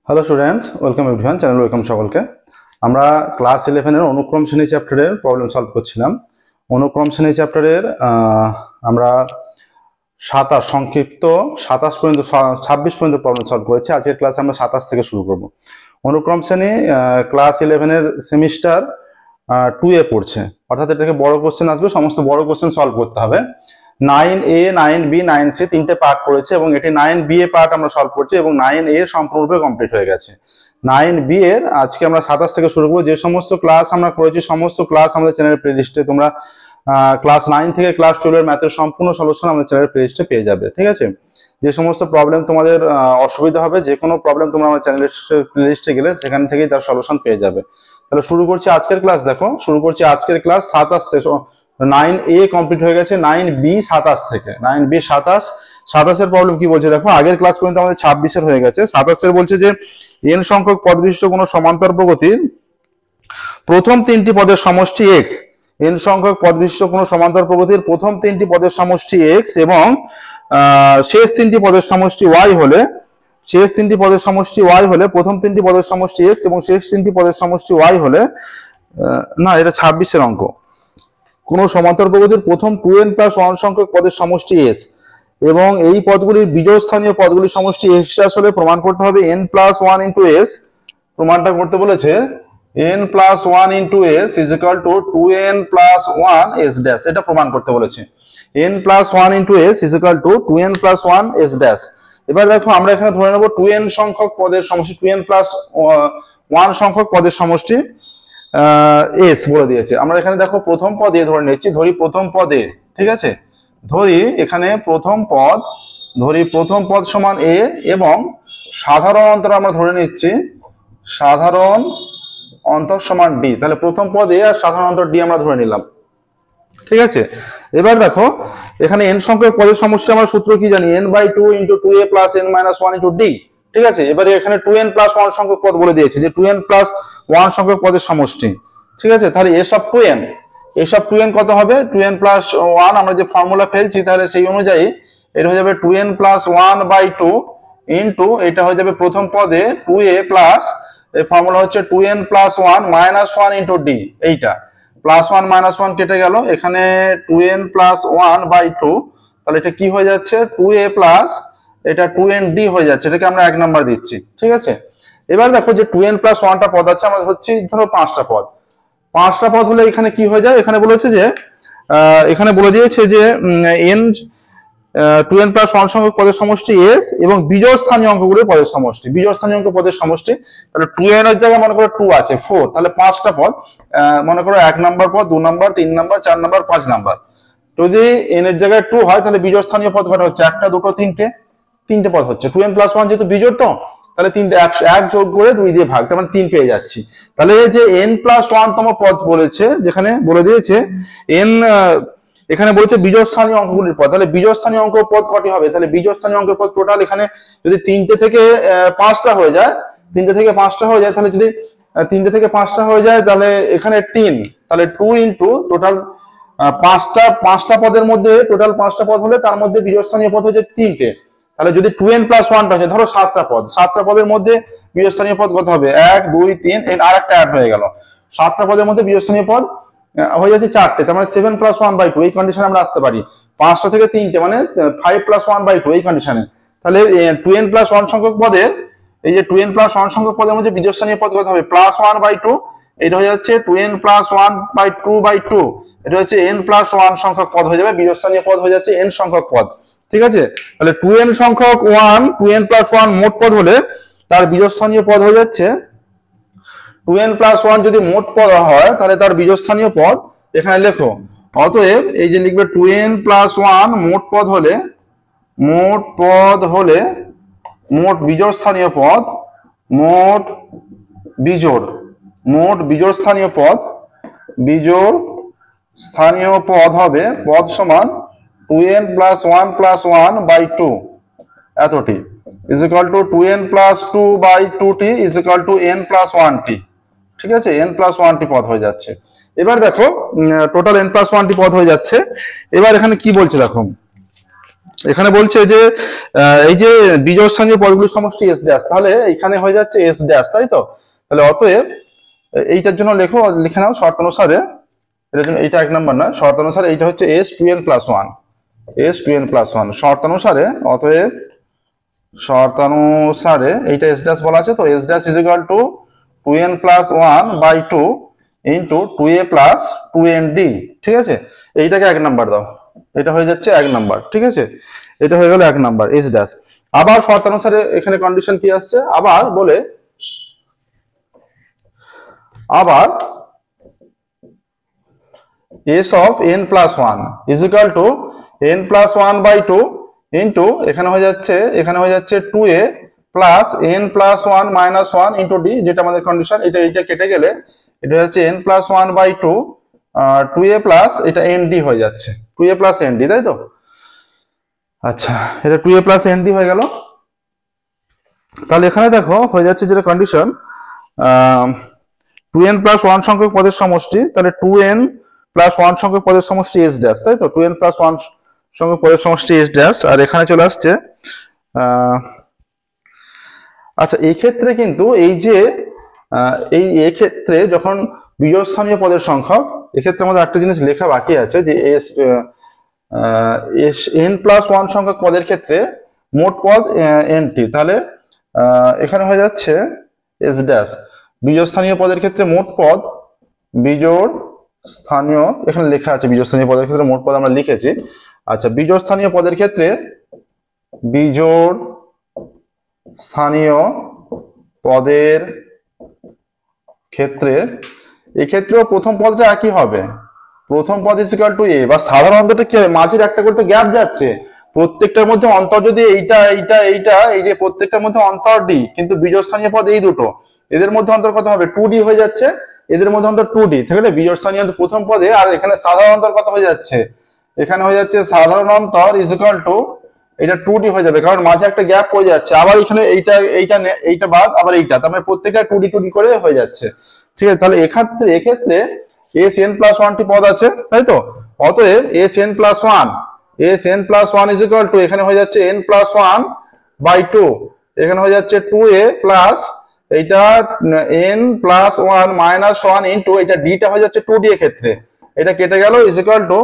Hello students, welcome everyone, channel welcome সকলকে। আমরা class 11 এর অনুক্রম শ্রেণী চ্যাপ্টারের প্রবলেম সলভ করছিলাম। অনুক্রম শ্রেণী চ্যাপ্টারের আমরা 27 সংক্ষিপ্ত 27 পর্যন্ত 26 পর্যন্ত প্রবলেম সলভ করেছি। আজকের ক্লাসে আমরা 27 থেকে শুরু করব। অনুক্রম শ্রেণী ক্লাস 11 এর সেমিস্টার 2 এ পড়ছে, অর্থাৎ এর থেকে বড় কোশ্চেন আসবে, সমস্ত বড় কোশ্চেন সলভ করতে হবে। 9A, 9B, 9C তিনটে পার্ট করেছে এবং এটি 9B এ পার্ট আমরা সলভ করছি এবং 9A সম্পূর্ণরূপে কমপ্লিট হয়ে গেছে। 9B এর আজকে আমরা 27 থেকে শুরু করব। যে সমস্ত ক্লাস আমরা করেছি সমস্ত ক্লাস আমাদের চ্যানেলের প্লেলিস্টে তোমরা ক্লাস 9 থেকে ক্লাস 12 এর ম্যাথের সম্পূর্ণ সলিউশন আমাদের চ্যানেলের প্লেলিস্টে পেয়ে যাবে। ঠিক আছে, যে সমস্ত প্রবলেম তোমাদের অসুবিধা হবে, যে কোনো প্রবলেম তোমরা আমার চ্যানেলের প্লেলিস্টে গেলে সেখান থেকেই তার সলিউশন পেয়ে যাবে। তাহলে শুরু করছি আজকের ক্লাস। দেখো, শুরু করছি আজকের ক্লাস 27 থেকে। 9A কমপ্লিট হয়ে গেছে, 9B 27 থেকে। 9B 27 এর প্রবলেম কি বলছে দেখো। আগের ক্লাস পর্যন্ত আমাদের 26 এর হয়ে গেছে। 27 এর বলছে যে n সংখ্যক পদ বিশিষ্ট কোনো সমান্তর প্রগতির প্রথম তিনটি পদের সমষ্টি x, n সংখ্যক পদ বিশিষ্ট কোনো সমান্তর প্রগতির প্রথম তিনটি পদের সমষ্টি x এবং শেষ তিনটি পদের সমষ্টি y হলে, শেষ তিনটি পদের সমষ্টি y হলে প্রথম তিনটি পদের সমষ্টি x এবং শেষ তিনটি পদের সমষ্টি y হলে, না এটা 26 এর অঙ্ক, কোন সমান্তর প্রগতির প্রথম 2n+1 সংখ্যক পদের সমষ্টি s এবং এই পদগুলির বিজোড় স্থানীয় পদগুলির সমষ্টি x' হলে প্রমাণ করতে হবে n+1 * s। প্রমাণটা করতে বলেছে n+1 * s = 2n+1 s', এটা প্রমাণ করতে বলেছে। n+1 * s = 2n+1 s'। এবার দেখো, আমরা এখানে ধরে নেব 2n সংখ্যক পদের সমষ্টি, 2n+1 সংখ্যক পদের সমষ্টি এস বলে দিয়েছে। আমরা এখানে দেখো প্রথম পদ এ ধরে নিচ্ছি, ধরি প্রথম পদ এ। ঠিক আছে, ধরি এখানে প্রথম পদ সমান এ এবং সাধারণ অন্তর আমরা ধরে নিচ্ছি সাধারণ অন্তর সমান ডি। তাহলে প্রথম পদ এ আর সাধারণ অন্তর ডি আমরা ধরে নিলাম। ঠিক আছে, এবার দেখো এখানে n সংখ্যক পদের সমষ্টি আমরা সূত্র কি জানি, n/2 × 2a + n-1 × d। ঠিক আছে, এবারে এখানে 2n+1 সংখ্যক পদ বলে দিয়েছে যে 2n+1 সংখ্যক পদের সমষ্টি। ঠিক আছে, তাহলে এসব 2n কত হবে, 2n+1 আমরা যে ফর্মুলা ফেলছি তাহলে সেই অনুযায়ী এটা হয়ে যাবে 2n+1/2 ইন্টু এটা হয়ে যাবে প্রথম পদে 2a প্লাস, এই ফর্মুলা হচ্ছে 2n+1 - 1 × d। এইটা +1 - 1 কেটে গেল, এখানে 2n+1/2, তাহলে এটা কি হয়ে যাচ্ছে 2a প্লাস এটা 2n d হয়ে যাচ্ছে, এটাকে আমরা 1 নাম্বার দিচ্ছি। ঠিক আছে, এবার দেখো যে 2n+1টা পদ আছে, আমরা ধরছি ধরো 5টা পদ হলে এখানে কি হয়ে যায়, এখানে বলেছে যে এখানে বলে দিয়েছে যে n 2n+1 সংখ্যক পদের সমষ্টি s এবং বিজোড় স্থানীয় অঙ্কগুলির পদের সমষ্টি, বিজোড় স্থানীয় অঙ্ক পদের সমষ্টি। তাহলে 2n এর জায়গায় মনে করো 2 আছে 4, তাহলে 5টা পদ, মনে করো 1 নাম্বার পদ, 2 নাম্বার, 3 নাম্বার, 4 নাম্বার, 5 নাম্বার। যদি n এর জায়গায় 2 হয় তাহলে বিজোড় স্থানীয় পদ কটা হচ্ছে, 1টা 2টো 3টে পদ হচ্ছে। 2n+1 যেহেতু বিজোড়, তো তাহলে 3টে 1 যোগ করে 2 দিয়ে ভাগ, তার মানে 3 পেয়ে যাচ্ছি। তাহলে যে n+1 তম পদ বলেছে, যেখানে বলে দিয়েছে n, এখানে বলছে বিজোড় স্থানীয় অঙ্কগুলির পদ, তাহলে বিজোড় স্থানীয় অঙ্ক পদ কটি হবে, তাহলে বিজোড় স্থানীয় অঙ্কের পদ টোটাল এখানে যদি 3টে থেকে 5টা হয়ে যায়, 3টে থেকে 5টা হয়ে যায়, তাহলে যদি 3টে থেকে 5টা হয়ে যায় তাহলে এখানে 3, তাহলে 2 ইন্টু টোটাল 5টা পদের মধ্যে, টোটাল 5টা পদ হলে তার মধ্যে বিজোড় স্থানীয় পদ হচ্ছে 3টে। তাহলে যদি 2n+1টা আছে, ধরো 7টা পদের মধ্যে বিজোড় স্থানীয় পদ কত হবে, 1 2 3, আর একটা অ্যাড হয়ে গেল। 7টা পদের মধ্যে বিজোড় স্থানীয় পদ হয়ে যাচ্ছে 4টে, তার মানে 7+1/2 এই কন্ডিশনে আমরা আসতে পারি। 5টা থেকে 3টে মানে 5+1/2 এই কন্ডিশনে। তাহলে 2n+1 সংখ্যক পদের, এই যে 2n+1 সংখ্যক পদের মধ্যে বিজোড় স্থানীয় পদ কত হবে, +1/2, এটা হয়ে যাচ্ছে 2n+1/2/2, এটা হচ্ছে n+1 সংখ্যক পদ হয়ে যাবে, বিজোড় স্থানীয় পদ হয়ে যাচ্ছে n সংখ্যক পদ। ঠিক আছে, তাহলে 2n সংখ্যক 2n+1 মোট পদ হলে তার বিজোড় স্থানীয় পদ হয়ে যাচ্ছে 2n+1 যদি মোট পদ হয় তাহলে তার বিজোড় স্থানীয় পদ এখানে লেখো। অতএব এই যে লিখবে 2n+1 মোট পদ হলে মোট বিজোড় স্থানীয় পদ, মোট বিজোড় স্থানীয় পদ হবে পদ সমান 2n+1+1/2 এতটি = 2n+2/2t = n+1t। ঠিক আছে, n+1টি পদ হয়ে যাচ্ছে। এবার দেখো টোটাল n+1টি পদ হয়ে যাচ্ছে। এবার এখানে কি বলছে দেখো, এখানে বলছে যে এই যে বিজোড় স্থানীয় পদগুলির সমষ্টি এস ড্যাশ, তাহলে এখানে হয়ে যাচ্ছে এস ড্যাশ, তাই তো? তাহলে অতএব এইটার জন্য লিখে নাও শর্ত অনুসারে, এটার জন্য এইটা 1 নম্বর না, শর্ত অনুসারে এইটা হচ্ছে S two n plus one, S two n plus one শর্তানুসারে। অতএব শর্তানুসারে এইটা এস ড্যাশ বলা আছে, তো S dash is equal to 2n plus 1 by 2 into 2a plus 2nd, ঠিক আছে? এইটাকে 1 নাম্বার দাও, এটা হয়ে যাচ্ছে 1 নাম্বার, ঠিক আছে? এটা হয়ে গেল 1 নাম্বার এস ড্যাশ। আবার শর্তানুসারে এখানে কন্ডিশন কি আসছে, আবার বলে আবার s of n plus 1 is equal to n plus 1 by 2 into এখানে হয়ে যাচ্ছে 2a plus n plus 1 minus 1 into d, যেটা আমাদের কন্ডিশন। এটা কেটে গেলে এটা হচ্ছে n plus 1 by 2 2a plus এটা nd হয়ে যাচ্ছে, 2a প্লাস nd, তাই তো? আচ্ছা, এটা 2a প্লাস nd হয়ে গেল। তাহলে এখানে দেখো হয়ে যাচ্ছে যেটা কন্ডিশন 2n প্লাস 1 সংখ্যক পদের সমষ্টি, তাহলে 2n প্লাস 1 সংখ্যক পদের সমষ্টি এস ড্যাশ, তাই তো? 2n প্লাস 1 সংখ্যক পদের সমষ্টি এস ড্যাশ। আর এখানে চলে আসছে আচ্ছা, এই ক্ষেত্রে কিন্তু এই যে এই ক্ষেত্রে যখন বিজোড় স্থানীয় পদের সংখ্যা, এক্ষেত্রে আমাদের একটা জিনিস লেখা বাকি আছে যে n প্লাস 1 সংখ্যক পদের ক্ষেত্রে মোট পদ nt, তাহলে এখানে হয়ে যাচ্ছে এস ড্যাশ। বিজোড় স্থানীয় পদের ক্ষেত্রে মোট পদ, বিজোড় স্থানীয়, এখানে লেখা আছে বিজোড় স্থানীয় পদের ক্ষেত্রে মোট পদ আমরা লিখেছি। আচ্ছা, বিজোড় স্থানীয় পদের ক্ষেত্রে, বিজোড় স্থানীয় পদের ক্ষেত্রে এক্ষেত্রেও প্রথম পদটা একই হবে, প্রথম পদ ইজ ইকুয়াল টু এ, বা সাধারণত কি হবে, মাঝের একটা করে তো গ্যাপ যাচ্ছে, প্রত্যেকটার মধ্যে অন্তর যদি এইটা এই যে প্রত্যেকটার মধ্যে অন্তর ডি, কিন্তু বিজোড় স্থানীয় পদ এই দুটো, এদের মধ্যে অন্তর কত হবে, 2d হয়ে যাচ্ছে, এদের মধ্যে অন্তর 2d থাকলে বিজোড় স্থানীয় প্রথম পদে, আর এখানে সাধারণ অন্তর কত হয়ে যাচ্ছে, এখানে হয়ে যাচ্ছে সাধারণ অন্তর ইজ ইকুয়াল টু এটা 2d হয়ে যাবে, কারণ মাঝে একটা গ্যাপ পড়ে যাচ্ছে, আবার এখানে এইটা বাদ, আবার এইটা, তার মানে প্রত্যেকটা 2d করে হয়ে যাচ্ছে, ঠিক আছে? তাহলে এক্ষেত্রে এস এন প্লাস 1টি পদ আছে, তাই তো? অতএব S N plus 1 is equal to এখানে হয়ে যাচ্ছে n প্লাস 1 বাই 2, এখানে হয়ে যাচ্ছে 2a প্লাস এইটা n প্লাস 1 মাইনাস 1 ইন্টু এটা ডিটা হয়ে যাচ্ছে 2d এর ক্ষেত্রে, এটা কেটে গেল, is equal to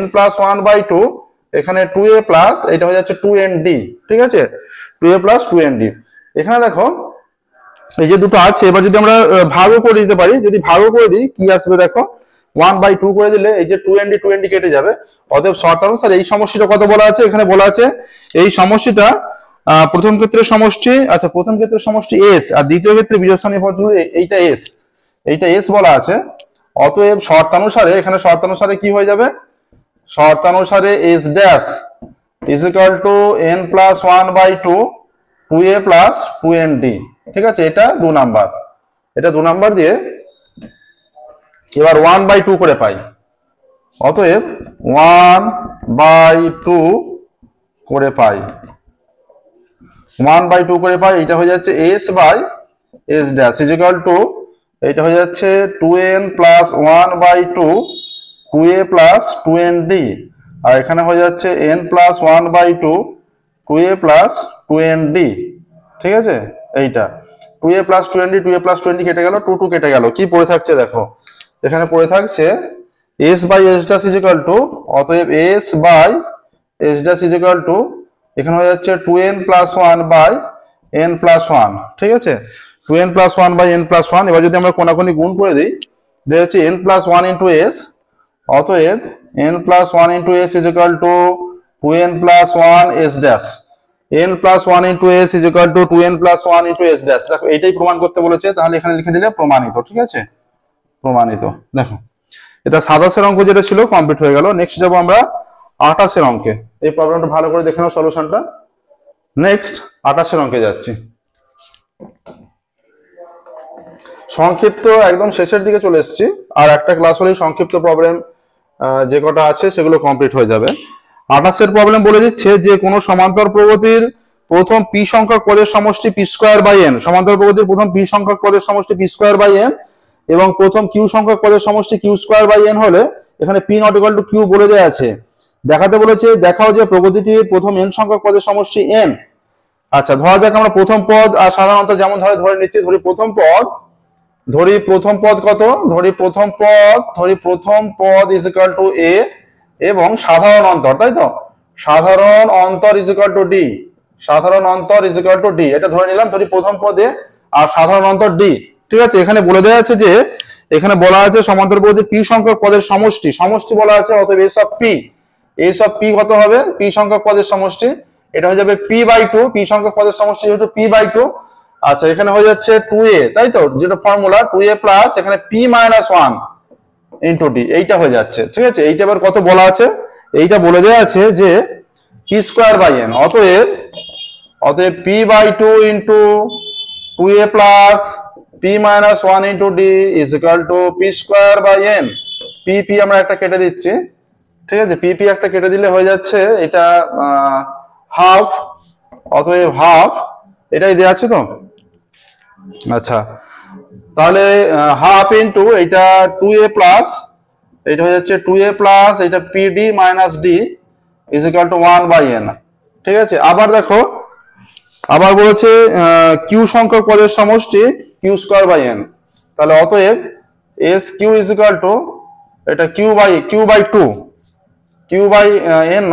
n plus 1 by 2, এখানে 2a প্লাস এটা হয়ে যাচ্ছে 2nd, ঠিক আছে? 2a plus 2nd। এখানে দেখো এই যে দুটো আছে, এবার যদি আমরা ভাগও করে দিতে পারি, যদি ভাগও করে দিই কি আসবে দেখো, 1/2 করে দিলে এই যে 2nd কেটে যাবে। অতএব শর্তানুসারে এই সমষ্টিটা কত বলা আছে, এখানে বলা আছে এই সমষ্টিটা প্রথম ক্ষেত্রের সমষ্টি, আচ্ছা প্রথম ক্ষেত্রের সমষ্টি s, আর দ্বিতীয় ক্ষেত্রে বিজোড় স্থানীয় পদগুলো এইটা s বলা আছে। অতএব শর্তানুসারে এখানে শর্তানুসারে কি হয়ে যাবে, শর্তানুসারে s dash is equal to n plus 1 by 2 2a plus 2nd, ঠিক আছে? এটা 2 নাম্বার, এটা 2 নাম্বার দিয়ে এবার 1/2 করে পাই। অতএব 1/2 করে পাই, 1/2 করে পাই, এটা হয়ে যাচ্ছে s by s dash is equal to এটা হয়ে যাচ্ছে 2n plus 1/2 2a plus 2nd, আর এখানে হয়ে যাচ্ছে n plus 1/2 2a plus 2nd, ঠিক আছে? এইটা 2a প্লাস 2nd কেটে গেল, 2 কেটে গেল, কি পড়ে থাকছে দেখো, এখানে পড়ে থাকছে s by s dash is equal to, অতএব s by s dash is equal to এখানে হয়ে যাচ্ছে 2n plus 1 by n plus 1, ঠিক আছে? 2n plus 1 by n plus 1। এবার যদি আমরা কোনাকুনি গুণ করে দিই, এটা হচ্ছে n প্লাস 1 ইন্টু s, অতএব n plus 1 into s is equal to 2n plus 1 s dash, n plus 1 into s is equal to 2n plus 1 into s dash. দেখো এইটাই প্রমাণ করতে বলেছে, তাহলে এখানে লিখে দিলে প্রমাণিত, ঠিক আছে? প্রমাণিত। দেখো এটা 27 অঙ্ক যেটা ছিল কমপ্লিট হয়ে গেল। নেক্সট যাবো আমরা 28 অঙ্কে। এই প্রবলেমটা ভালো করে দেখে নাও সলিউশনটা। নেক্সট 28 অঙ্কে যাচ্ছি। সংক্ষিপ্ত একদম শেষের দিকে চলে এসেছি, আর একটা ক্লাস হলেই সংক্ষিপ্ত প্রবলেম যে কটা আছে সেগুলো কমপ্লিট হয়ে যাবে। 28 প্রবলেম বলে দিচ্ছে যে কোনো সমান্তর প্রগতির প্রথম p সংখ্যক পদের সমষ্টি p স্কয়ার বাই n, সমান্তর প্রগতির প্রথম p সংখ্যক পদের সমষ্টি p স্কয়ার বাই n এবং প্রথম q সংখ্যক পদের সমষ্টি q স্কয়ার বাই n হলে, এখানে p not equal to q বলে দেয়া আছে, দেখাতে বলেছে দেখাও যে প্রগতিটির প্রথম n সংখ্যক পদের সমষ্টি n। আচ্ছা, ধরা যাক আমরা প্রথম পদ, আর সাধারণত যেমন ধরে নিচ্ছি, ধরি প্রথম পদ কত, ধরি প্রথম পদ ইজ ইকুয়াল টু a এবং সাধারণ অন্তর, তাই তো, সাধারণ অন্তর ইজ ইকুয়াল টু d, এটা ধরে নিলাম, ধরি প্রথম পদে আর সাধারণ অন্তর d। ঠিক আছে, এখানে বলে দেওয়া আছে যে, এখানে বলা আছে সমান্তরালভাবে p সংখ্যক পদের সমষ্টি বলা আছে, অতএব s অফ p কত হবে, p সংখ্যক পদের সমষ্টি, এটা হয়ে যাবে p/2, p সংখ্যক পদের সমষ্টি যেহেতু p/2। আচ্ছা, এখানে হয়ে যাচ্ছে 2a, তাই তো, যেটা ফর্মুলা 2a প্লাস এখানে p-1 ইনটু d, এইটা হয়ে যাচ্ছে। ঠিক আছে, এইটা এবার কত বলা আছে, এইটা বলে দেওয়া আছে যে p²/n, অতএব p/2 into 2a plus p-1 into d is equal two p²/n। p আমরা একটা কেটে দিচ্ছি। ঠিক আছে, p একটা কেটে দিলে হয়ে যাচ্ছে এটা হাফ, অতএব হাফ, এটাই দেওয়া আছে তো। আচ্ছা, তাহলে হাফ ইনটু এটা 2a প্লাস, এটা হয়ে যাচ্ছে 2a প্লাস এটা pd minus d is equal two 1/n। ঠিক আছে, আবার দেখো, আবার বলেছে q সংখ্যক পদের সমষ্টি q²/n, তাহলে অতএব sq ইজ ইকুয়াল টু এটা q/n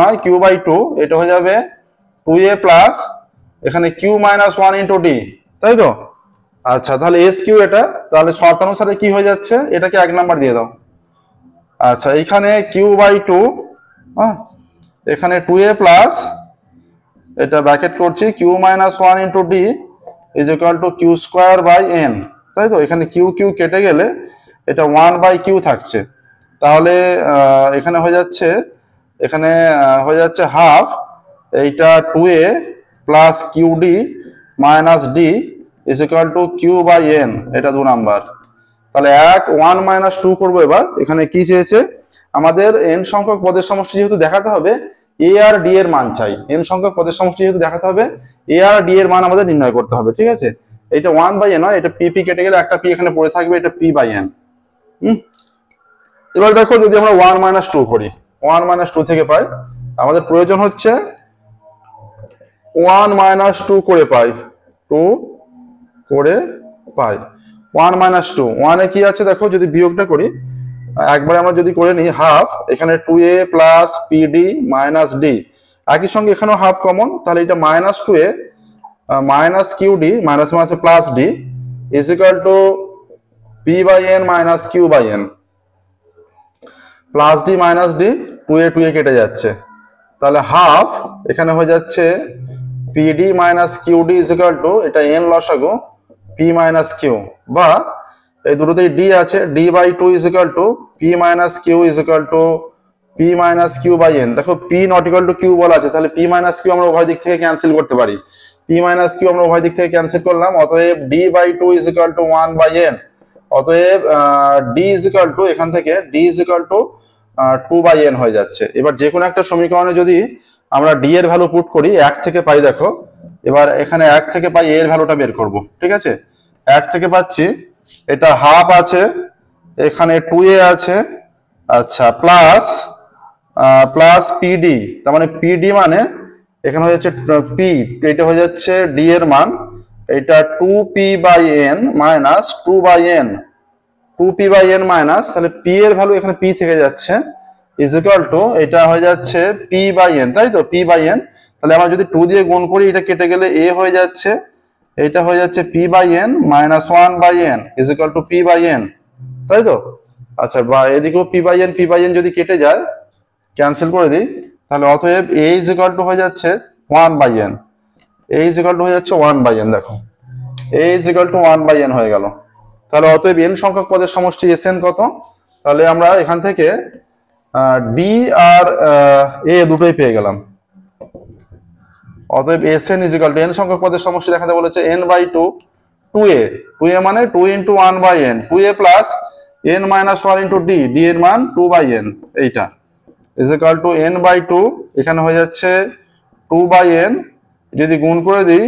নয়, q/2, এটা হয়ে যাবে 2a প্লাস এখানে q-1 ইনটু d, তাই তো। আচ্ছা, তাহলে sq এটা, তাহলে শর্তানুসারে কি হয়ে যাচ্ছে, এটাকে 1 নাম্বার দিয়ে দাও। আচ্ছা, এখানে q/2, এখানে 2a প্লাস এটা ব্র্যাকেট করছি q-1 into d is equal two q²/n, তাই তো। এখানে q কেটে গেলে এটা 1/q থাকছে, তাহলে এখানে হয়ে যাচ্ছে হাফ, এইটা 2a plus qd minus d is equal two q/n, এটা 2 নাম্বার। তাহলে 1 - 2 করবো। এবার এখানে কি চেয়েছে আমাদের, n সংখ্যক পদের সমষ্টি যেহেতু দেখাতে হবে, a আর d এর মান চাই, n সংখ্যক পদের সমষ্টি যেহেতু দেখাতে হবে, a আর d এর মান আমাদের নির্ণয় করতে হবে। ঠিক আছে, এটা 1/n হয়, এটা p কেটে গেলে একটা p এখানে পড়ে থাকবে, এটা p/n। এবার দেখো, যদি আমরা 1 - 2 করি, 1 - 2 থেকে পাই, আমাদের প্রয়োজন হচ্ছে 1 - 2 করে পাই, 2 করে পাই 1 - 2, 1 এ কি আছে দেখো, যদি বিয়োগটা করি একবারে আমরা যদি করে নিই হাফ, এখানে 2a plus pd minus d, একই সঙ্গে এখানেও হাফ কমন, তাহলে এটা -2a মাইনাস qd মাইনাস মাইনাসে plus d is equal two p/n minus q/n, plus d minus d, 2a কেটে যাচ্ছে, তাহলে হাফ এখানে হয়ে যাচ্ছে pd minus qd is equal to এটা n লসাগু p মাইনাস q, বা এই দুটোতেই d আছে, d/2 is equal two p minus q is equal two p minus q/n। দেখো p not equal to q বলা আছে, তাহলে p মাইনাস q আমরা উভয় দিক থেকে ক্যান্সেল করতে পারি, p মাইনাস q আমরা উভয় দিক থেকে ক্যান্সেল করলাম, অতএব d/2 is equal two 1/n, অতএব d ইজ ইকুয়াল টু, এখান থেকে d is equal two 2/n হয়ে যাচ্ছে। এবার যে কোনো একটা সমীকরণে যদি আমরা d এর ভ্যালু পুট করি, 1 থেকে পাই, দেখো এবার এখানে 1 থেকে পাই এর ভ্যালুটা বের করব। ঠিক আছে, 1 থেকে পাচ্ছি এটা হাফ আছে, এখানে 2a আছে, আচ্ছা, প্লাস pd, তার মানে pd মানে এখানে হয়ে যাচ্ছে p, এটা হয়ে যাচ্ছে d এর মান, এটা 2p/n minus 2/n, 2p/n minus, তাহলে p এর ভ্যালু এখানে p থেকে যাচ্ছে ইজ ইকুয়াল টু এটা হয়ে যাচ্ছে p/n, তাই তো, p/n। তাহলে আমরা যদি 2 দিয়ে গুণ করি, এটা কেটে গেলে a হয়ে যাচ্ছে, এটা হয়ে যাচ্ছে p/n minus 1/n is equal two p/n, তাই তো। আচ্ছা, বা এদিকেও p/n যদি কেটে যায়, ক্যান্সেল করে দিই, তাহলে অতএব a ইজ ইকুয়াল টু হয়ে যাচ্ছে 1/n, a is equal two হয়ে যাচ্ছে 1/n, দেখো a is equal two 1/n হয়ে গেল। তাহলে অতএব n সংখ্যক পদের সমষ্টি sn কত, তাহলে আমরা এখান থেকে d আর a দুটোই পেয়ে গেলাম, অতএব sn is equal to, n সংখ্যক পদের সমষ্টি দেখাতে বলেছে n/2, 2a মানে 2 into 1/n, 2a plus n-1 into d, d এর মান 2/n, এইটা ইজ ইকুয়াল টু n/2, এখানে হয়ে যাচ্ছে 2/n, যদি গুণ করে দিই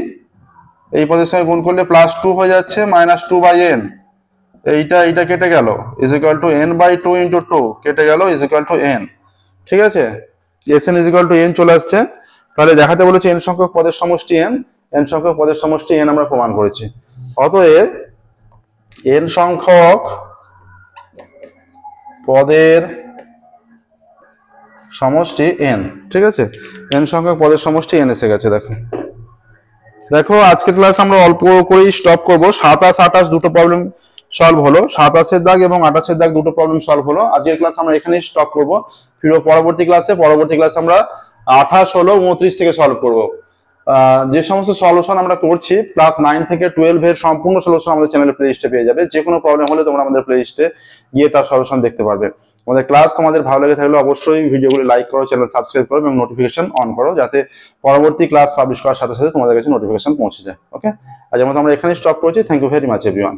এই পদের সঙ্গে গুণ করলে প্লাস 2 হয়ে যাচ্ছে মাইনাস 2/n, এইটা কেটে গেল is equal two n/2 into 2 কেটে গেল ইজ ইকুয়াল টু n। ঠিক আছে, Sn is equal to n চলে আসছে। তাহলে দেখাতে বলেছে n সংখ্যক পদের সমষ্টি n, n সংখ্যক পদের সমষ্টি n আমরা প্রমাণ করেছি। অতএব n সংখ্যক পদের সমষ্টি n, ঠিক আছে, n সংখ্যক পদের সমষ্টি n এসে গেছে। দেখো দেখো আজকের ক্লাস আমরা অল্প করেই স্টপ করব। 27 28 দুটো প্রবলেম সলভ হলো, 27 এর দাগ এবং 28 এর দাগ দুটো প্রবলেম সলভ হলো। আজকের ক্লাস আমরা এখানেই স্টপ করব। ফিরো পরবর্তী ক্লাসে আমরা 28 হলো 29 থেকে সলভ করব। যে সমস্ত সলিউশন আমরা করছি ক্লাস 9 থেকে 12 এর সম্পূর্ণ সলিউশন আমাদের চ্যানেলের প্লেলিস্টে পেয়ে যাবে। যে কোনো প্রবলেম হলে তোমরা আমাদের প্লেলিস্টে গিয়ে তার সলিউশন দেখতে পারবে। আমাদের ক্লাস তোমাদের ভালো লেগে থাকলে অবশ্যই ভিডিওগুলি লাইক করো, চ্যানেল সাবস্ক্রাইব করো এবং নোটিফিকেশন অন করো, যাতে পরবর্তী ক্লাস পাবলিশ করার সাথে সাথে তোমাদের কাছে নোটিফিকেশন পৌঁছে যায়। ওকে, আজকের মতো আমরা এখানেই স্টপ করছি। Thank you very much everyone.